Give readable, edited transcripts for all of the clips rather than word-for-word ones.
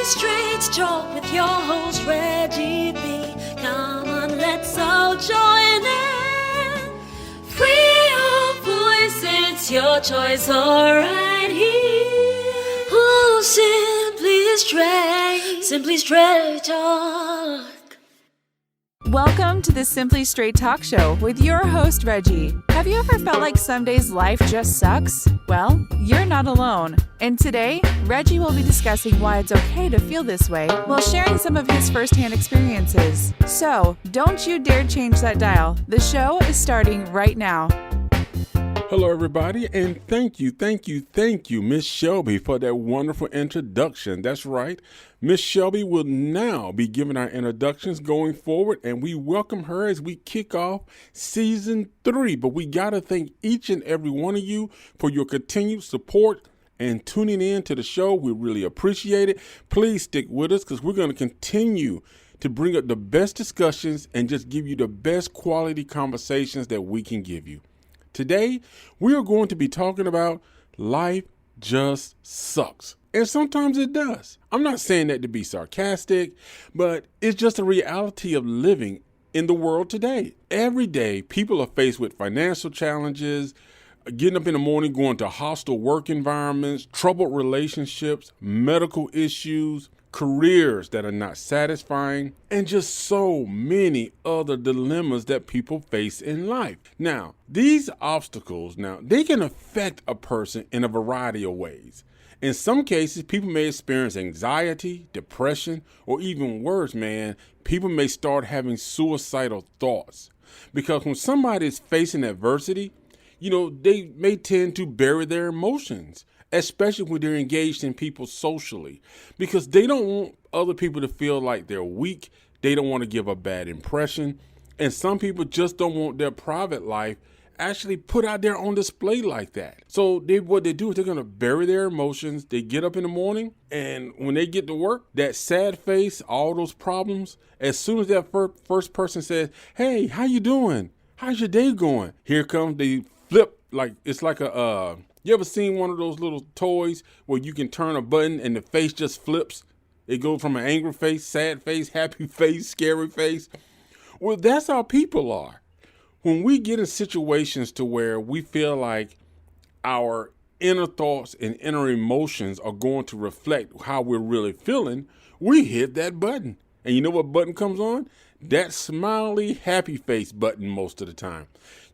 Straight Talk with your host Reggie B. Come on, let's all join in. Free your voice, it's your choice, alright here. Oh, Simply Straight Talk. Welcome to the Simply Straight Talk Show with your host, Reggie. Have you ever felt like some days life just sucks? Well, you're not alone. And today, Reggie will be discussing why it's okay to feel this way while sharing some of his firsthand experiences. So, don't you dare change that dial. The show is starting right now. Hello, everybody, and thank you, Miss Shelby, for that wonderful introduction. That's right. Miss Shelby will now be giving our introductions going forward, and we welcome her as we kick off season 3. But we got to thank each and every one of you for your continued support and tuning in to the show. We really appreciate it. Please stick with us because we're going to continue to bring up the best discussions and just give you the best quality conversations that we can give you. Today, we are going to be talking about life just sucks. And sometimes it does. I'm not saying that to be sarcastic, but it's just a reality of living in the world today. Every day, people are faced with financial challenges, getting up in the morning, going to hostile work environments, troubled relationships, medical issues, careers that are not satisfying, and just so many other dilemmas that people face in life. Now, these obstacles, they can affect a person in a variety of ways. In some cases, people may experience anxiety, depression, or even worse, people may start having suicidal thoughts. Because when somebody is facing adversity, they may tend to bury their emotions, especially when they're engaged in people socially, because they don't want other people to feel like they're weak. They don't want to give a bad impression. And some people just don't want their private life actually put out there on display like that. So what they do is they're going to bury their emotions. They get up in the morning, and when they get to work, that sad face, all those problems, as soon as that first person says, "Hey, how you doing? How's your day going?" Here comes they flip, like it's like a you ever seen one of those little toys where you can turn a button and the face just flips? It goes from an angry face, sad face, happy face, scary face. Well, that's how people are. When we get in situations to where we feel like our inner thoughts and inner emotions are going to reflect how we're really feeling, we hit that button. And you know what button comes on? That smiley, happy face button most of the time.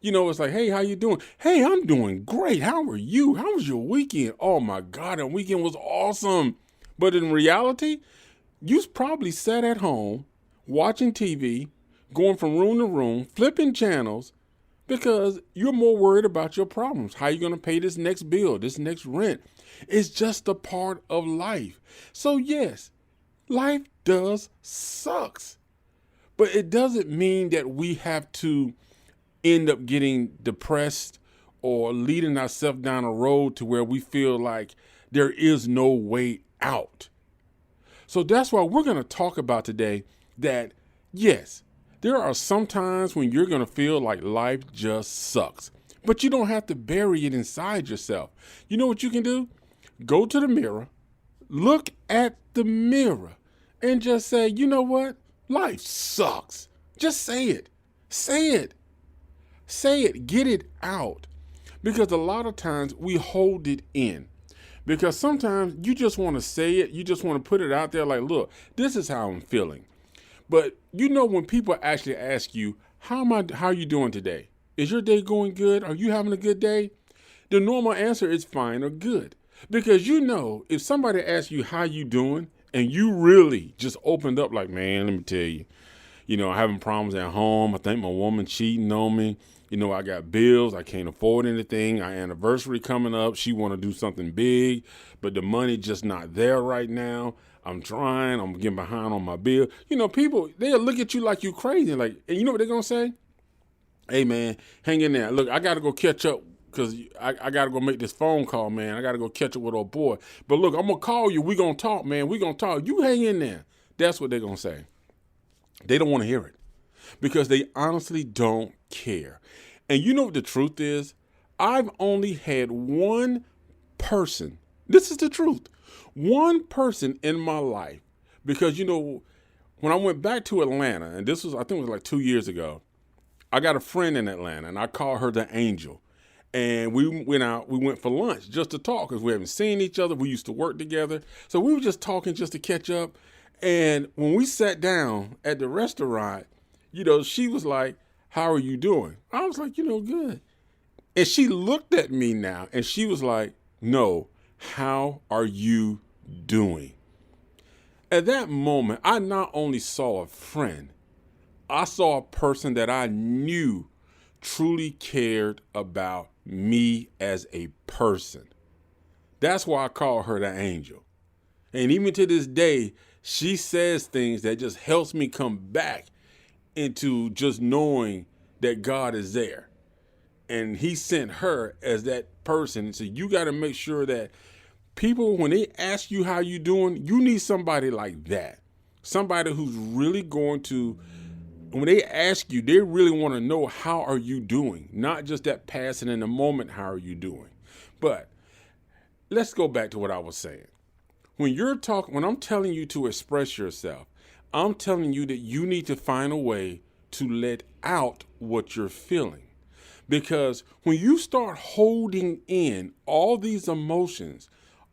It's like, "Hey, how you doing?" "Hey, I'm doing great. How are you? How was your weekend?" "Oh my God, that weekend was awesome." But in reality, you probably sat at home watching TV, going from room to room, flipping channels, because you're more worried about your problems. How you going to pay this next bill, this next rent? It's just a part of life. So yes, life does sucks. But it doesn't mean that we have to end up getting depressed or leading ourselves down a road to where we feel like there is no way out. So that's why we're going to talk about today that, yes, there are some times when you're going to feel like life just sucks, but you don't have to bury it inside yourself. You know what you can do? Go to the mirror, look at the mirror, and just say, "You know what? Life sucks." Just say it. Say it. Say it. Get it out. Because a lot of times we hold it in. Because sometimes you just want to say it. You just want to put it out there like, "Look, this is how I'm feeling." But when people actually ask you, how are you doing today? Is your day going good? Are you having a good day? The normal answer is fine or good. Because if somebody asks you how you doing and you really just opened up like, "Man, let me tell you, I'm having problems at home. I think my woman cheating on me. I got bills. I can't afford anything. Our anniversary coming up. She want to do something big, but the money just not there right now. I'm trying. I'm getting behind on my bill." People, they'll look at you like you crazy. Like, and you know what they're going to say? "Hey, man, hang in there. Look, I got to go catch up because I got to go make this phone call, man. I got to go catch up with old boy. But look, I'm going to call you. We're going to talk, man. We're going to talk. You hang in there." That's what they're going to say. They don't want to hear it because they honestly don't care. And you know what the truth is? I've only had one person, this is the truth, One person in my life, because, when I went back to Atlanta, and this was, I think it was like 2 years ago, I got a friend in Atlanta, and I call her the Angel. And we went for lunch just to talk because we haven't seen each other. We used to work together. So we were just talking just to catch up. And when we sat down at the restaurant, she was like, "How are you doing?" I was like, "Good." And she looked at me now and she was like, "No, how are you doing?" At that moment, I not only saw a friend, I saw a person that I knew truly cared about me as a person. That's why I call her the Angel. And even to this day, she says things that just helps me come back into just knowing that God is there. And he sent her as that person. And so you got to make sure that people, when they ask you how you doing, you need somebody like that. Somebody who's really going to, when they ask you, they really want to know, how are you doing? Not just that passing in the moment, how are you doing? But let's go back to what I was saying. When I'm telling you to express yourself, I'm telling you that you need to find a way to let out what you're feeling. Because when you start holding in all these emotions,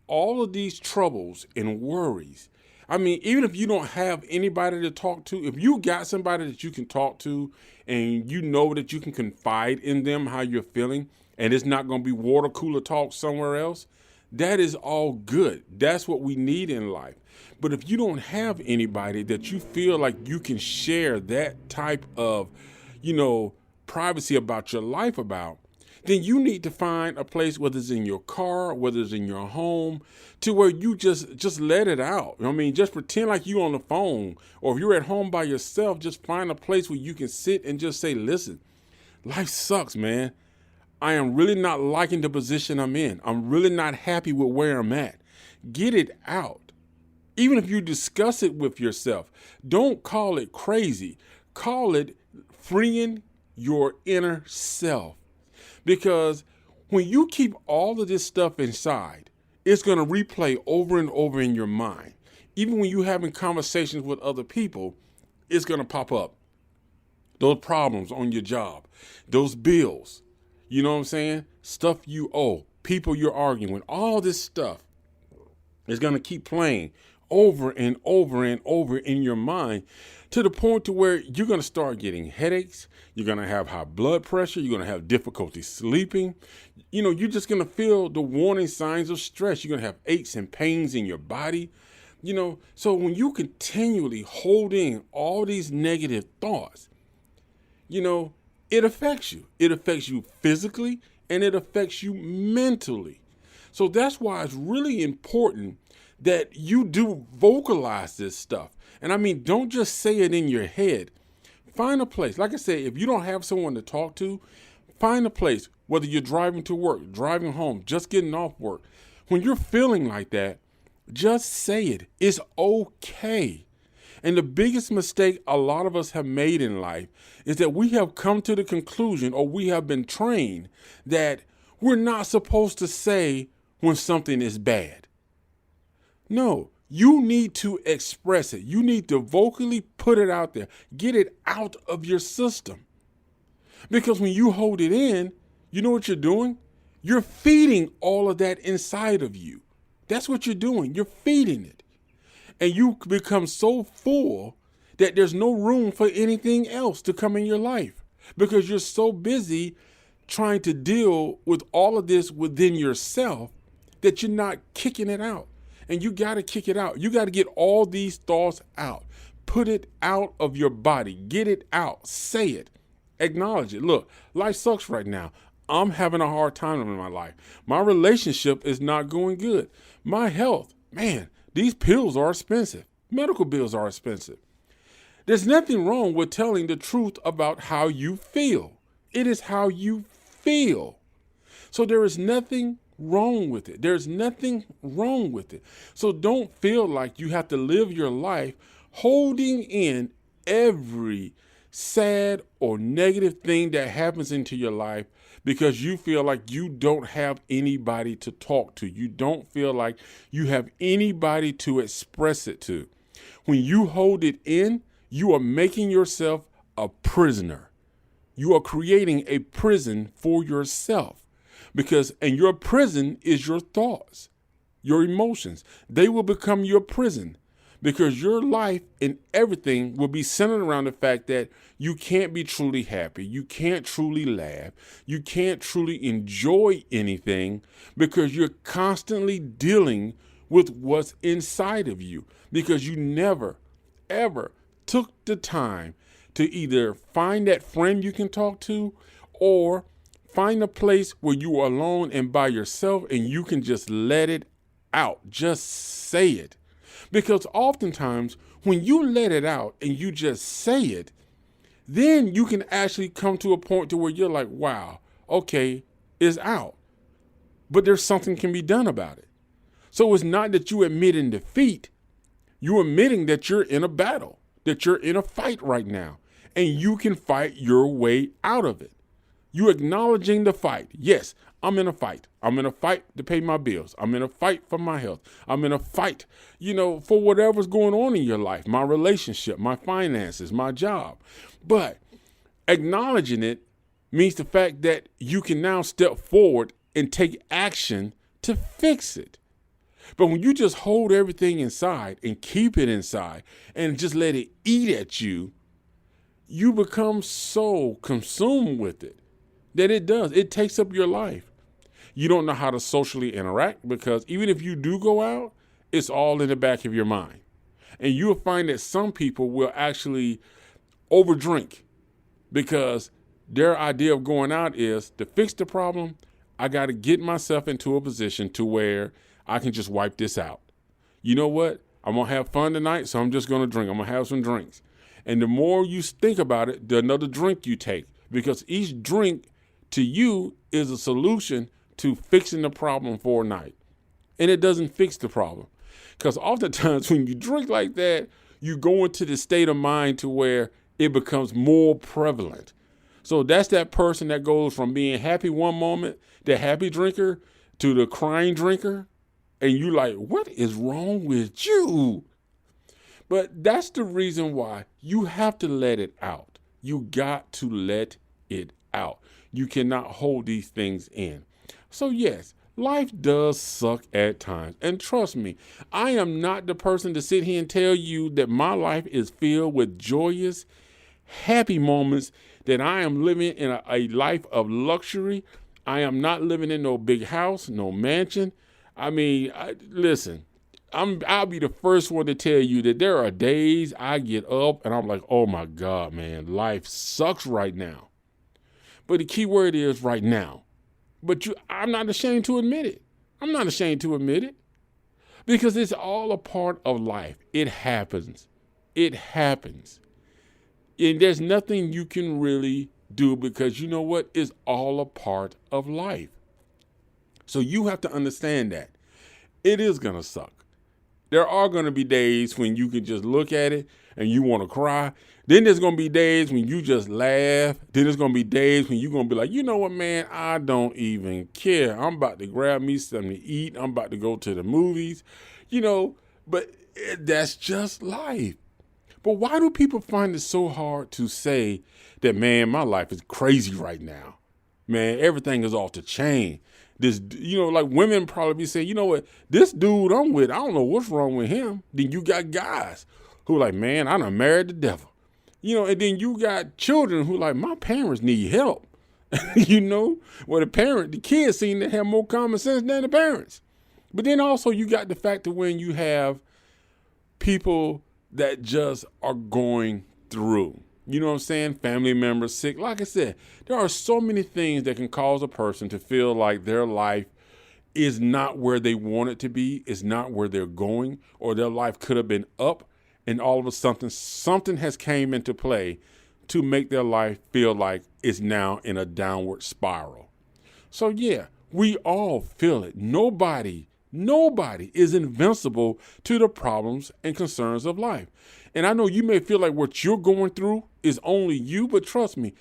all of these troubles and worries, even if you don't have anybody to talk to, if you got somebody that you can talk to and you know that you can confide in them how you're feeling, and it's not going to be water cooler talk somewhere else, that is all good. That's what we need in life. But if you don't have anybody that you feel like you can share that type of, privacy about your life about, then you need to find a place, whether it's in your car, whether it's in your home, to where you just let it out. Just pretend like you on the phone, or if you're at home by yourself, just find a place where you can sit and just say, "Listen, life sucks, man. I am really not liking the position I'm in. I'm really not happy with where I'm at." Get it out. Even if you discuss it with yourself, don't call it crazy. Call it freeing your inner self. Because when you keep all of this stuff inside, it's going to replay over and over in your mind. Even when you're having conversations with other people, it's going to pop up. Those problems on your job, those bills, you know what I'm saying? Stuff you owe, people you're arguing with, all this stuff is going to keep playing over and over and over in your mind, to the point to where you're going to start getting headaches. You're going to have high blood pressure. You're going to have difficulty sleeping. You're just going to feel the warning signs of stress. You're going to have aches and pains in your body. So when you continually hold in all these negative thoughts, it affects you. It affects you physically and it affects you mentally. So that's why it's really important that you do vocalize this stuff. And don't just say it in your head. Find a place. Like I said, if you don't have someone to talk to, find a place, whether you're driving to work, driving home, just getting off work. When you're feeling like that, just say it. It's okay. And the biggest mistake a lot of us have made in life is that we have come to the conclusion, or we have been trained, that we're not supposed to say when something is bad. No, you need to express it. You need to vocally put it out there. Get it out of your system. Because when you hold it in, you know what you're doing? You're feeding all of that inside of you. That's what you're doing. You're feeding it. And you become so full that there's no room for anything else to come in your life, because you're so busy trying to deal with all of this within yourself that you're not kicking it out. And you got to kick it out. You got to get all these thoughts out. Put it out of your body. Get it out. Say it. Acknowledge it. Look, life sucks right now. I'm having a hard time in my life. My relationship is not going good. My health, man, these pills are expensive. Medical bills are expensive. There's nothing wrong with telling the truth about how you feel. It is how you feel. So there is nothing wrong with it. There's nothing wrong with it. So don't feel like you have to live your life holding in every sad or negative thing that happens into your life, because you feel like you don't have anybody to talk to. You don't feel like you have anybody to express it to. When you hold it in, you are making yourself a prisoner. You are creating a prison for yourself and your prison is your thoughts, your emotions. They will become your prison because your life and everything will be centered around the fact that you can't be truly happy. You can't truly laugh. You can't truly enjoy anything because you're constantly dealing with what's inside of you because you never, ever took the time to either find that friend you can talk to or find a place where you are alone and by yourself and you can just let it out. Just say it. Because oftentimes when you let it out and you just say it, then you can actually come to a point to where you're like, wow, okay, it's out. But there's something can be done about it. So it's not that you admit in defeat. You're admitting that you're in a battle, that you're in a fight right now, and you can fight your way out of it. You acknowledging the fight. Yes, I'm in a fight. I'm in a fight to pay my bills. I'm in a fight for my health. I'm in a fight, for whatever's going on in your life, my relationship, my finances, my job. But acknowledging it means the fact that you can now step forward and take action to fix it. But when you just hold everything inside and keep it inside and just let it eat at you, you become so consumed with it that it takes up your life. You don't know how to socially interact because even if you do go out, it's all in the back of your mind. And you'll find that some people will actually overdrink because their idea of going out is to fix the problem. I got to get myself into a position to where I can just wipe this out. You know what? I'm going to have fun tonight, so I'm just going to drink. I'm going to have some drinks. And the more you think about it, the another drink you take, because each drink to you is a solution to fixing the problem for a night. And it doesn't fix the problem. Because oftentimes when you drink like that, you go into the state of mind to where it becomes more prevalent. So that's that person that goes from being happy one moment, the happy drinker, to the crying drinker. And you like, what is wrong with you? But that's the reason why you have to let it out. You got to let it out. You cannot hold these things in. So yes, life does suck at times. And trust me, I am not the person to sit here and tell you that my life is filled with joyous, happy moments, that I am living in a life of luxury. I am not living in no big house, no mansion. Listen, I'll be the first one to tell you that there are days I get up and I'm like, oh my God, man, life sucks right now. But the key word is right now. But I'm not ashamed to admit it. I'm not ashamed to admit it because it's all a part of life. It happens. It happens. And there's nothing you can really do because you know what? It's all a part of life. So you have to understand that it is going to suck. There are going to be days when you can just look at it and you want to cry. Then there's going to be days when you just laugh. Then there's going to be days when you're going to be like, you know what, man, I don't even care. I'm about to grab me something to eat. I'm about to go to the movies, but that's just life. But why do people find it so hard to say that, man, my life is crazy right now? Man, everything is off the chain. This, like women probably be saying, you know what, this dude I'm with, I don't know what's wrong with him. Then you got guys who like, man, I done married the devil. And then you got children who like, my parents need help. Well, the kids seem to have more common sense than the parents. But then also you got the fact that when you have people that just are going through, you know what I'm saying? Family members sick. Like I said, there are so many things that can cause a person to feel like their life is not where they want it to be, is not where they're going, or their life could have been up, and all of a sudden something has came into play to make their life feel like it's now in a downward spiral. So yeah, we all feel it. Nobody is invincible to the problems and concerns of life. And I know you may feel like what you're going through is only you, but trust me,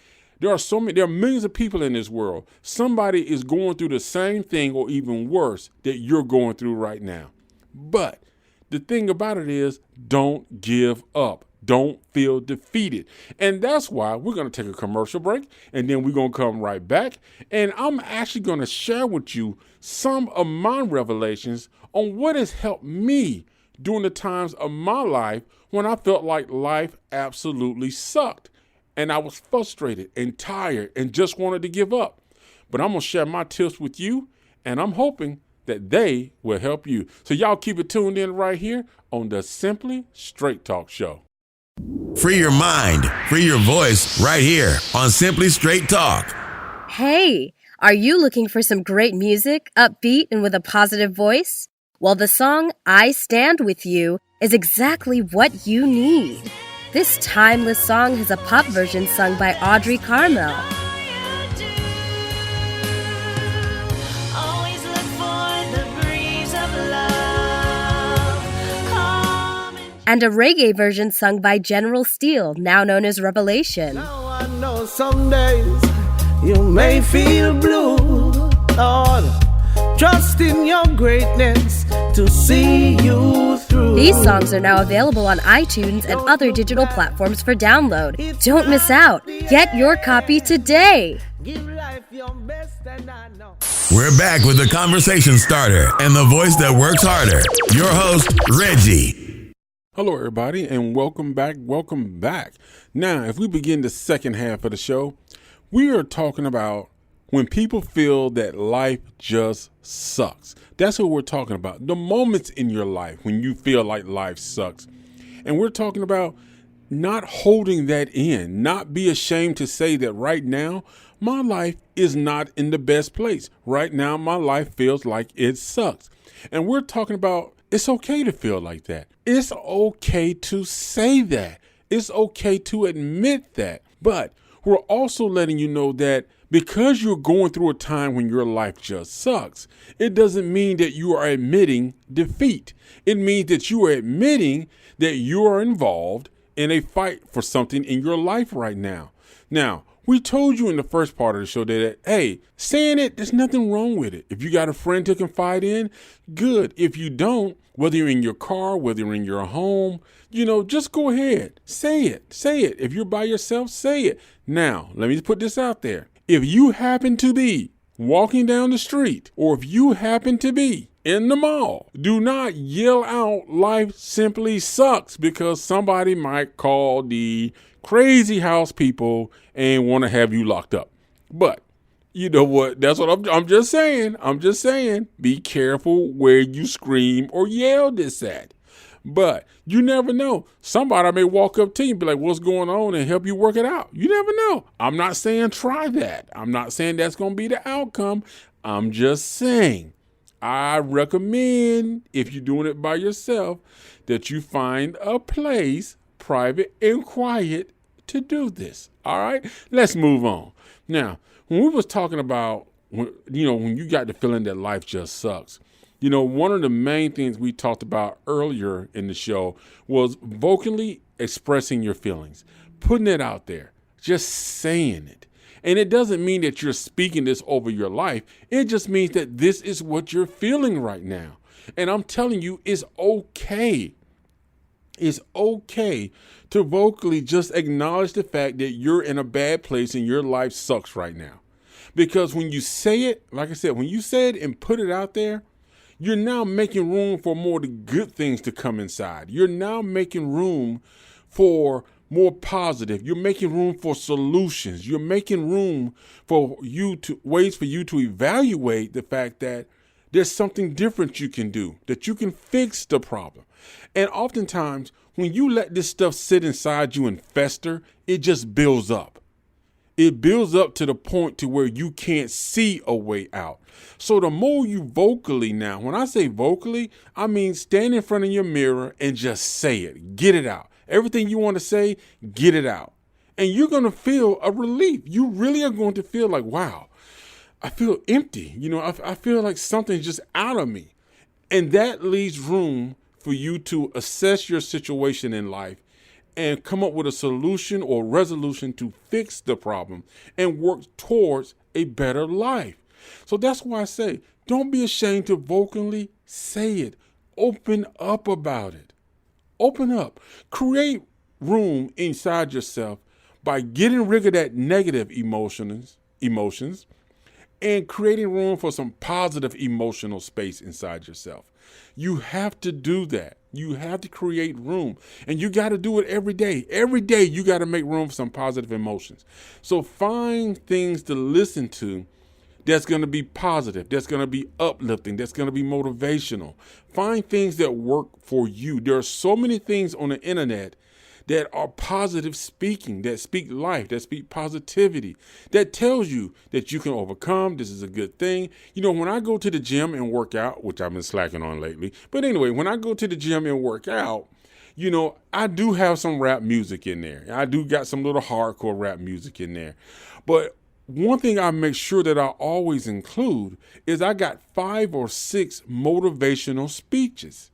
There are millions of people in this world. Somebody is going through the same thing or even worse that you're going through right now. But the thing about it is, don't give up. Don't feel defeated. And that's why we're going to take a commercial break, and then we're going to come right back. And I'm actually going to share with you some of my revelations on what has helped me during the times of my life when I felt like life absolutely sucked. And I was frustrated and tired and just wanted to give up. But I'm going to share my tips with you, and I'm hoping that they will help you. So y'all keep it tuned in right here on the Simply Straight Talk Show. Free your mind, free your voice right here on Simply Straight Talk. Hey, are you looking for some great music, upbeat and with a positive voice? Well, the song I Stand With You is exactly what you need. This timeless song has a pop version sung by Audrey Carmel. And a reggae version sung by General Steele, now known as Revelation. Now I know some days you may feel blue, Lord. Trust in your greatness to see you through. These songs are now available on iTunes and other digital platforms for download. Don't miss out. Get your copy today. Give life your best, and I know. We're back with the conversation starter and the voice that works harder. Your host, Reggie. Hello, everybody, and welcome back. Welcome back. Now, if we begin the second half of the show, we are talking about when people feel that life just sucks. That's what we're talking about. The moments in your life when you feel like life sucks. And we're talking about not holding that in, not be ashamed to say that right now, my life is not in the best place. Right now, my life feels like it sucks. And we're talking about it's okay to feel like that. It's okay to say that. It's okay to admit that. But we're also letting you know that because you're going through a time when your life just sucks, it doesn't mean that you are admitting defeat. It means that you are admitting that you are involved in a fight for something in your life right now. Now, we told you in the first part of the show that, hey, saying it, there's nothing wrong with it. If you got a friend to confide in, good. If you don't, whether you're in your car, whether you're in your home, just go ahead. Say it. Say it. If you're by yourself, say it. Now, let me put this out there. If you happen to be walking down the street, or if you happen to be in the mall, do not yell out, life simply sucks, because somebody might call the crazy house people and want to have you locked up. But you know what? That's what I'm just saying. I'm just saying, be careful where you scream or yell this at. But you never know. Somebody may walk up to you and be like, what's going on, and help you work it out. You never know. I'm not saying try that. I'm not saying that's going to be the outcome. I'm just saying I recommend, if you're doing it by yourself, that you find a place, private and quiet, to do this. All right, let's move on. Now, when we was talking about, when you got the feeling that life just sucks, one of the main things we talked about earlier in the show was vocally expressing your feelings, putting it out there, just saying it. And it doesn't mean that you're speaking this over your life. It just means that this is what you're feeling right now. And I'm telling you, it's okay. It's okay to vocally just acknowledge the fact that you're in a bad place and your life sucks right now. Because when you say it, like I said, when you say it and put it out there, you're now making room for more of the good things to come inside. You're now making room for more positive. You're making room for solutions. You're making room for ways for you to evaluate the fact that there's something different you can do, that you can fix the problem. And oftentimes, when you let this stuff sit inside you and fester, it just builds up. It builds up to the point to where you can't see a way out. So the more you vocally now, when I say vocally, I mean stand in front of your mirror and just say it. Get it out. Everything you want to say, get it out. And you're going to feel a relief. You really are going to feel like, wow, I feel empty. I feel like something's just out of me. And that leaves room for you to assess your situation in life and come up with a solution or resolution to fix the problem and work towards a better life. So that's why I say, don't be ashamed to vocally say it. Open up about it. Open up. Create room inside yourself by getting rid of that negative emotions and creating room for some positive emotional space inside yourself. You have to do that. You have to create room, and you got to do it every day. Every day you got to make room for some positive emotions. So find things to listen to that's going to be positive, that's going to be uplifting, that's going to be motivational. Find things that work for you. There are so many things on the internet that are positive speaking, that speak life, that speak positivity, that tells you that you can overcome. This is a good thing. You know, when I go to the gym and work out, which I've been slacking on lately, but anyway, when I go to the gym and work out, you know, I do have some rap music in there. I do got some little hardcore rap music in there. But one thing I make sure that I always include is I got 5 or 6 motivational speeches.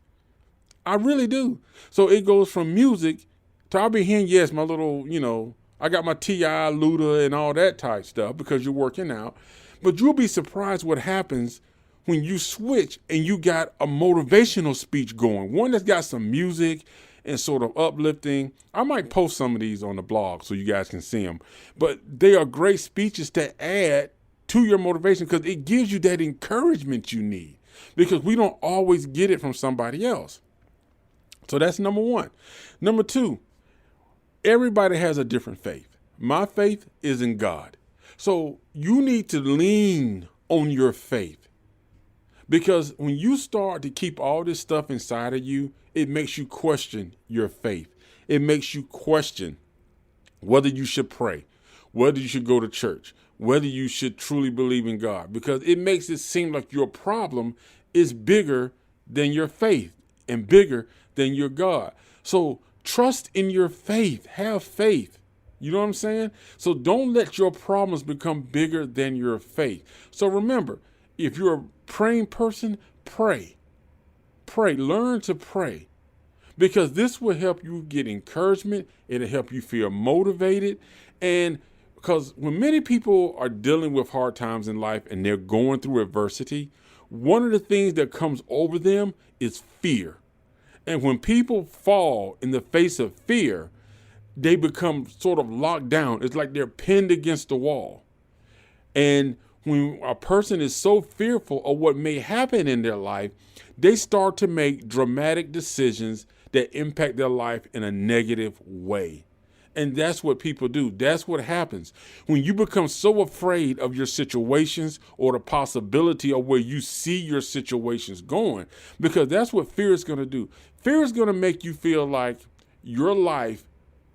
I really do. So it goes from music to I'll be hearing, yes, my little, you know, I got my T.I., Luda, and all that type stuff because you're working out. But you'll be surprised what happens when you switch and you got a motivational speech going. One that's got some music and sort of uplifting. I might post some of these on the blog so you guys can see them. But they are great speeches to add to your motivation because it gives you that encouragement you need because we don't always get it from somebody else. So that's number one. Number two, everybody has a different faith. My faith is in God. So you need to lean on your faith because when you start to keep all this stuff inside of you, it makes you question your faith. It makes you question whether you should pray, whether you should go to church, whether you should truly believe in God, because it makes it seem like your problem is bigger than your faith and bigger than your God. So trust in your faith. Have faith. You know what I'm saying? So don't let your problems become bigger than your faith. So remember, if you're a praying person, pray. Pray. Learn to pray. Because this will help you get encouragement. It'll help you feel motivated. And because when many people are dealing with hard times in life and they're going through adversity, one of the things that comes over them is fear. And when people fall in the face of fear, they become sort of locked down. It's like they're pinned against the wall. And when a person is so fearful of what may happen in their life, they start to make dramatic decisions that impact their life in a negative way. And that's what people do. That's what happens. When you become so afraid of your situations or the possibility of where you see your situations going, because that's what fear is going to do. Fear is going to make you feel like your life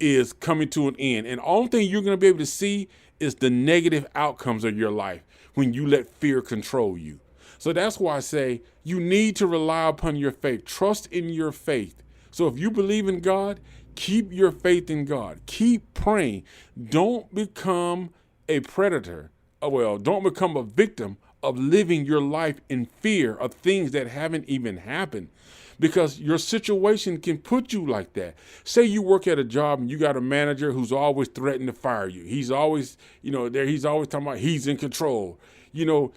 is coming to an end. And the only thing you're going to be able to see is the negative outcomes of your life when you let fear control you. So that's why I say you need to rely upon your faith. Trust in your faith. So if you believe in God, keep your faith in God. Keep praying. Don't become a predator. Don't become a victim of living your life in fear of things that haven't even happened. Because your situation can put you like that. Say you work at a job and you got a manager who's always threatening to fire you. He's always, he's always talking about he's in control.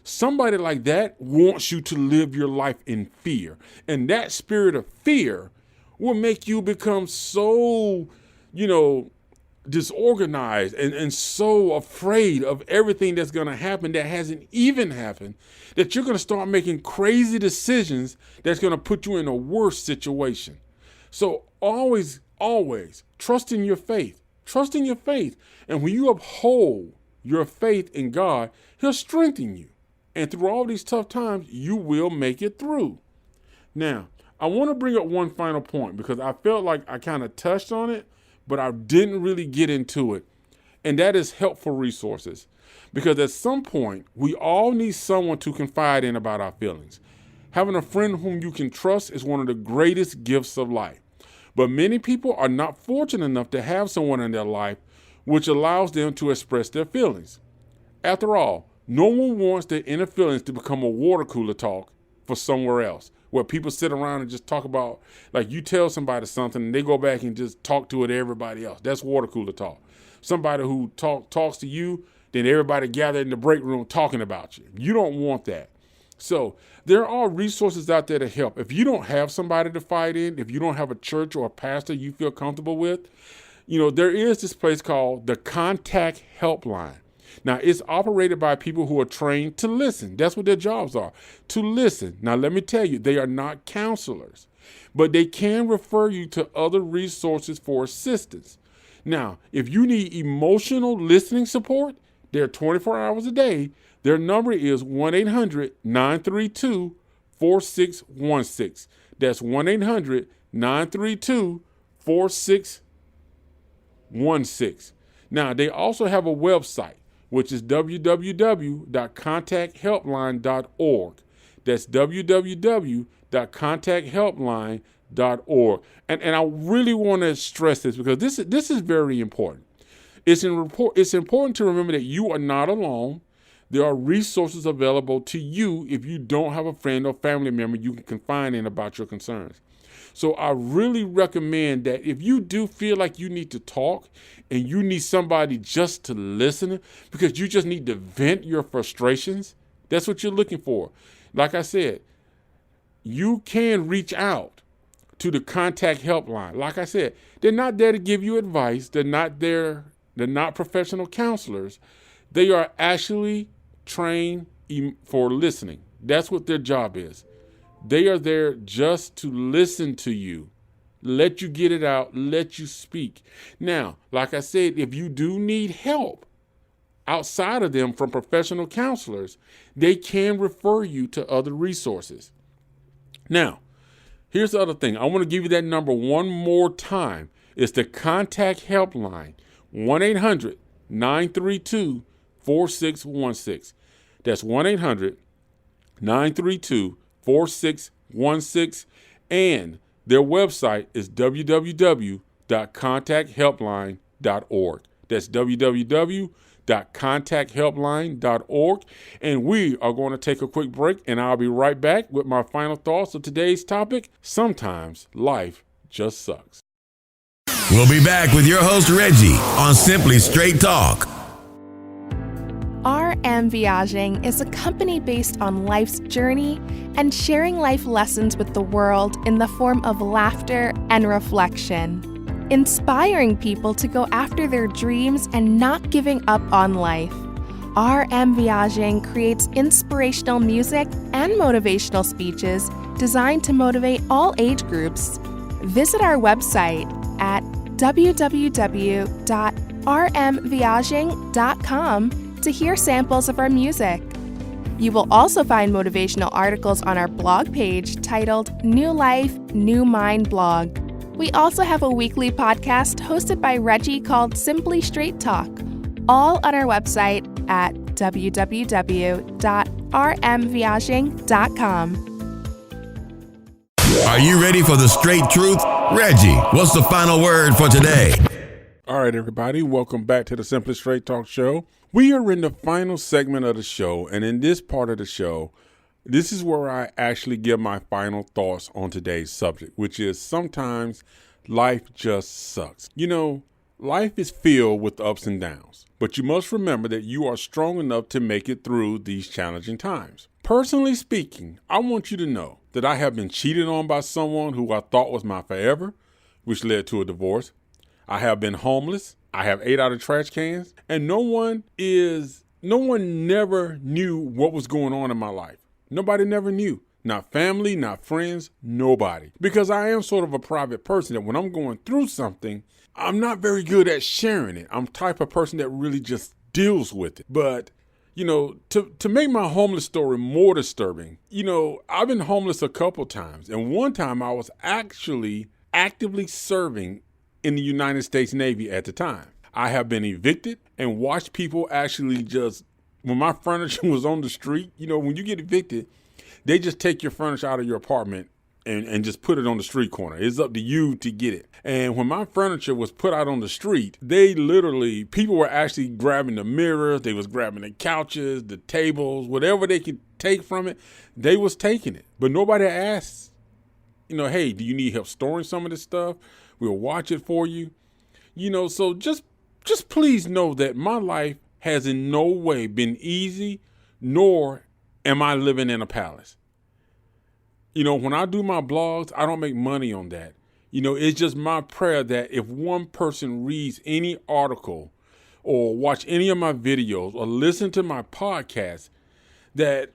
Somebody like that wants you to live your life in fear. And that spirit of fear will make you become so, disorganized and so afraid of everything that's going to happen that hasn't even happened, that you're going to start making crazy decisions that's going to put you in a worse situation. So always trust in your faith. Trust in your faith. And when you uphold your faith in God, He'll strengthen you. And through all these tough times, you will make it through. Now, I want to bring up one final point because I felt like I kind of touched on it, but I didn't really get into it. And that is helpful resources. Because at some point, we all need someone to confide in about our feelings. Having a friend whom you can trust is one of the greatest gifts of life. But many people are not fortunate enough to have someone in their life which allows them to express their feelings. After all, no one wants their inner feelings to become a water cooler talk for somewhere else, where people sit around and just talk about, like you tell somebody something and they go back and just talk to it to everybody else. That's water cooler talk. Somebody who talks to you, then everybody gather in the break room talking about you. You don't want that. So there are resources out there to help. If you don't have somebody to fight in, if you don't have a church or a pastor you feel comfortable with, there is this place called the Contact Helpline. Now, it's operated by people who are trained to listen. That's what their jobs are, to listen. Now, let me tell you, they are not counselors, but they can refer you to other resources for assistance. Now, if you need emotional listening support, they're 24 hours a day. Their number is 1-800-932-4616. That's 1-800-932-4616. Now, they also have a website, which is www.contacthelpline.org. That's www.contacthelpline.org. And I really want to stress this because this is very important. It's important to remember that you are not alone. There are resources available to you if you don't have a friend or family member you can confide in about your concerns. So I really recommend that if you do feel like you need to talk and you need somebody just to listen because you just need to vent your frustrations, that's what you're looking for. Like I said, you can reach out to the Contact Helpline. Like I said, they're not there to give you advice. They're not professional counselors. They are actually trained for listening. That's what their job is. They are there just to listen to you, let you get it out, let you speak. Now, like I said, if you do need help outside of them from professional counselors, they can refer you to other resources. Now, here's the other thing. I want to give you that number one more time. It's the Contact Helpline, 1-800-932-4616. That's 1-800-932-4616. And their website is www.contacthelpline.org. That's www.contacthelpline.org. And we are going to take a quick break, and I'll be right back with my final thoughts of today's topic. Sometimes life just sucks. We'll be back with your host, Reggie, on Simply Straight Talk. Voyaging is a company based on life's journey and sharing life lessons with the world in the form of laughter and reflection, inspiring people to go after their dreams and not giving up on life. Voyaging creates inspirational music and motivational speeches designed to motivate all age groups. Visit our website at www.rmvoyaging.com to hear samples of our music. You will also find motivational articles on our blog page titled New Life, New Mind Blog. We also have a weekly podcast hosted by Reggie called Simply Straight Talk, all on our website at www.rmvoyaging.com. Are you ready for the straight truth? Reggie, what's the final word for today? All right, everybody, welcome back to the Simply Straight Talk Show. We are in the final segment of the show, and in this part of the show, this is where I actually give my final thoughts on today's subject, which is sometimes life just sucks. Life is filled with ups and downs, but you must remember that you are strong enough to make it through these challenging times. Personally speaking, I want you to know that I have been cheated on by someone who I thought was my forever, which led to a divorce. I have been homeless. I have ate out of trash cans, and no one never knew what was going on in my life. Nobody never knew. Not family, not friends, nobody. Because I am sort of a private person that when I'm going through something, I'm not very good at sharing it. I'm the type of person that really just deals with it. But, to make my homeless story more disturbing, I've been homeless a couple times. And one time I was actually actively serving in the United States Navy at the time. I have been evicted and watched people actually just, when my furniture was on the street, when you get evicted, they just take your furniture out of your apartment and just put it on the street corner. It's up to you to get it. And when my furniture was put out on the street, people were actually grabbing the mirrors, they was grabbing the couches, the tables, whatever they could take from it, they was taking it. But nobody asked hey, do you need help storing some of this stuff? We'll watch it for you. So just please know that my life has in no way been easy, nor am I living in a palace. When I do my blogs, I don't make money on that. It's just my prayer that if one person reads any article or watch any of my videos or listen to my podcast, that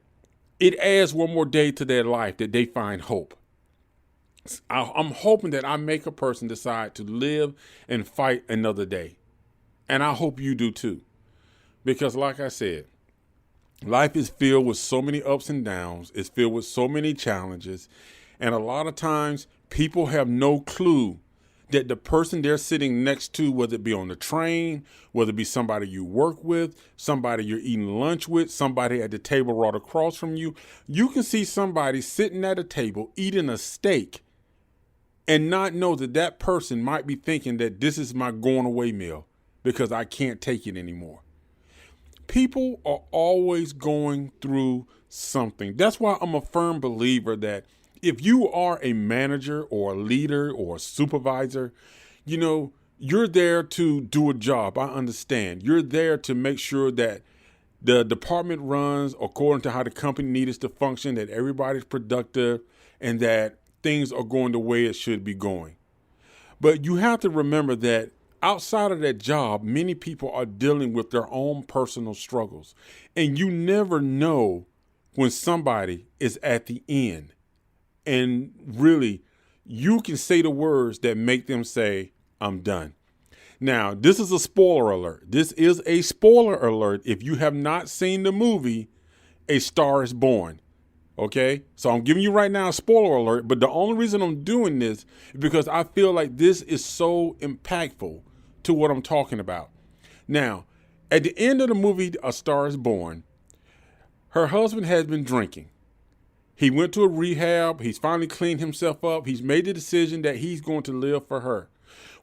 it adds one more day to their life, that they find hope. I'm hoping that I make a person decide to live and fight another day. And I hope you do too. Because like I said, life is filled with so many ups and downs. It's filled with so many challenges. And a lot of times people have no clue that the person they're sitting next to, whether it be on the train, whether it be somebody you work with, somebody you're eating lunch with, somebody at the table right across from you, you can see somebody sitting at a table eating a steak and not know that that person might be thinking that this is my going away meal because I can't take it anymore. People are always going through something. That's why I'm a firm believer that if you are a manager or a leader or a supervisor, you're there to do a job. I understand. You're there to make sure that the department runs according to how the company needs to function, that everybody's productive, and that things are going the way it should be going. But you have to remember that outside of that job, many people are dealing with their own personal struggles. And you never know when somebody is at the end. And really, you can say the words that make them say, I'm done. Now, this is a spoiler alert. This is a spoiler alert if you have not seen the movie A Star is Born. Okay? So I'm giving you right now a spoiler alert, but the only reason I'm doing this is because I feel like this is so impactful to what I'm talking about. Now, at the end of the movie A Star is Born, her husband has been drinking. He went to a rehab. He's finally cleaned himself up. He's made the decision that he's going to live for her.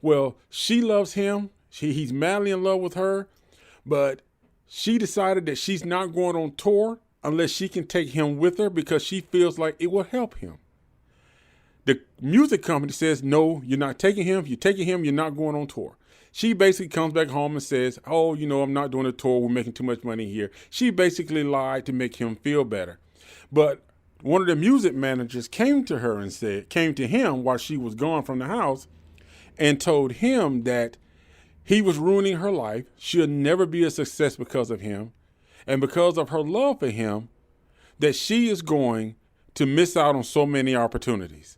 Well, she loves him. He's madly in love with her, but she decided that she's not going on tour unless she can take him with her because she feels like it will help him. The music company says, no, you're not taking him. If you're taking him, you're not going on tour. She basically comes back home and says, I'm not doing a tour. We're making too much money here. She basically lied to make him feel better. But one of the music managers came to him while she was gone from the house and told him that he was ruining her life. She'll never be a success because of him. And because of her love for him, that she is going to miss out on so many opportunities.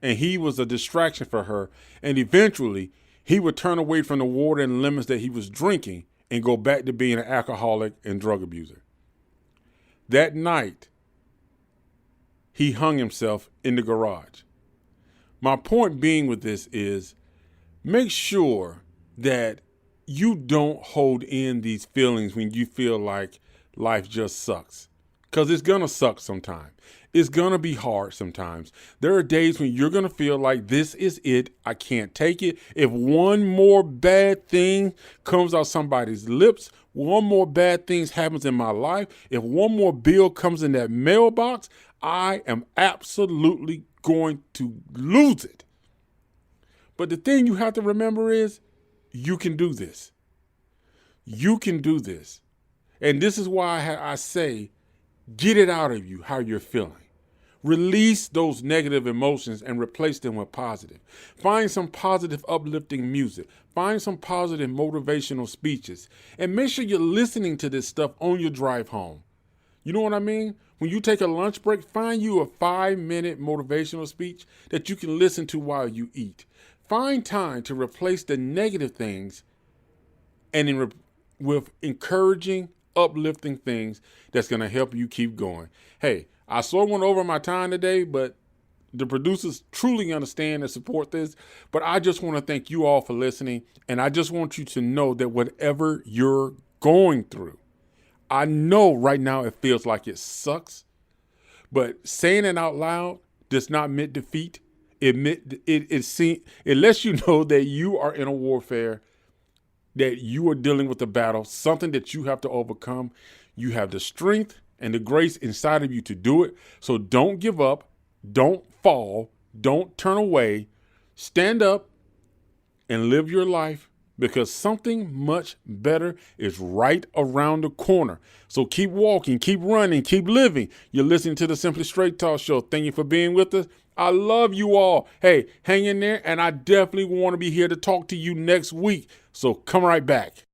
And he was a distraction for her. And eventually he would turn away from the water and lemons that he was drinking and go back to being an alcoholic and drug abuser. That night, he hung himself in the garage. My point being with this is make sure that you don't hold in these feelings when you feel like life just sucks. Because it's going to suck sometimes. It's going to be hard sometimes. There are days when you're going to feel like this is it. I can't take it. If one more bad thing comes out somebody's lips, one more bad things happens in my life, if one more bill comes in that mailbox, I am absolutely going to lose it. But the thing you have to remember is you can do this. You can do this. And this is why I say, get it out of you how you're feeling. Release those negative emotions and replace them with positive. Find some positive, uplifting music. Find some positive, motivational speeches. And make sure you're listening to this stuff on your drive home. You know what I mean? When you take a lunch break, find you a 5-minute motivational speech that you can listen to while you eat. Find time to replace the negative things and with encouraging, uplifting things that's going to help you keep going. Hey, I sort of went over my time today, but the producers truly understand and support this. But I just want to thank you all for listening. And I just want you to know that whatever you're going through, I know right now it feels like it sucks, but saying it out loud does not mean defeat. It lets you know that you are in a warfare, that you are dealing with a battle, something that you have to overcome. You have the strength and the grace inside of you to do it. So don't give up. Don't fall. Don't turn away. Stand up and live your life, because something much better is right around the corner. So keep walking, keep running, keep living. You're listening to the Simply Straight Talk Show. Thank you for being with us. I love you all. Hey, hang in there, and I definitely want to be here to talk to you next week. So come right back.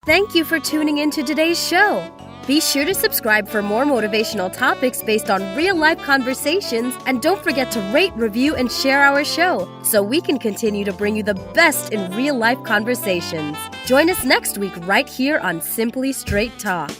Thank you for tuning in to today's show. Be sure to subscribe for more motivational topics based on real-life conversations, and don't forget to rate, review, and share our show so we can continue to bring you the best in real-life conversations. Join us next week right here on Simply Straight Talk.